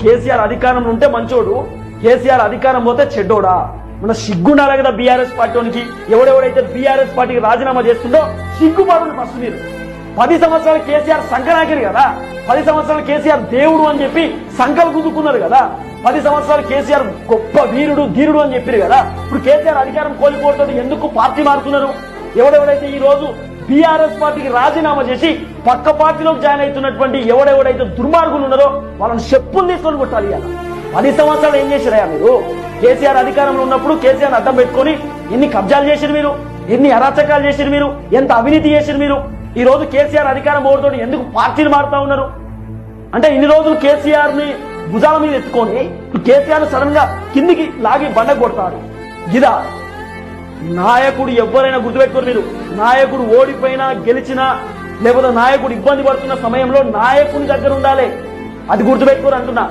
కేసీఆర్ అధికారంలో ఉంటే మంచోడు, కేసీఆర్ అధికారం పోతే చెడ్డోడా? మన సిగ్గుండాలి కదా బీఆర్ఎస్ పార్టీకి. ఎవడెవడైతే బీఆర్ఎస్ పార్టీకి రాజీనామా చేస్తుండో సిగ్గుపడుతుంది ఫస్ట్ మీరు. 10 సంవత్సరాలు కేసీఆర్ సంకనాకిరు కదా, 10 సంవత్సరాలు కేసీఆర్ దేవుడు అని చెప్పి సంకలు గుద్దుకున్నారు కదా, 10 సంవత్సరాలు కేసీఆర్ గొప్ప వీరుడు ధీరుడు అని చెప్పారు కదా. ఇప్పుడు కేసీఆర్ అధికారం కోల్పోతుంది, ఎందుకు పార్టీ మారుతున్నారు? ఎవడెవడైతే ఈ రోజు బీఆర్ఎస్ పార్టీకి రాజీనామా చేసి పక్క పార్టీలోకి జాయిన్ అవుతున్నటువంటి ఎవడెవడైతే దుర్మార్గులు ఉన్నారో వాళ్ళని చెప్పులు తీసుకొని కొట్టాలి. ఇలా 10 సంవత్సరాలు ఏం చేశారా మీరు? కేసీఆర్ అధికారంలో ఉన్నప్పుడు కేసీఆర్ అడ్డం పెట్టుకొని ఎన్ని కబ్జాలు చేసిరు మీరు, ఎన్ని అరాచకాలు చేసిరు మీరు, ఎంత అవినీతి చేసిరు మీరు. ఈ రోజు కేసీఆర్ అధికారం పోవడంతో ఎందుకు పార్టీలు మారుతా ఉన్నారు? అంటే ఇన్ని రోజులు కేసీఆర్ ని భుజాల మీద ఎత్తుకొని కేసీఆర్ సడన్ గా కిందికి లాగి బండ కొడతాడు. ఇదా నాయకుడు? ఎవరైనా గుర్తుపెట్టుకోరు మీరు. నాయకుడు ఓడిపోయినా గెలిచినా లేకపోతే నాయకుడు ఇబ్బంది పడుతున్న సమయంలో నాయకుని దగ్గర ఉండాలి, అది గుర్తుపెట్టుకోరు అంటున్నా.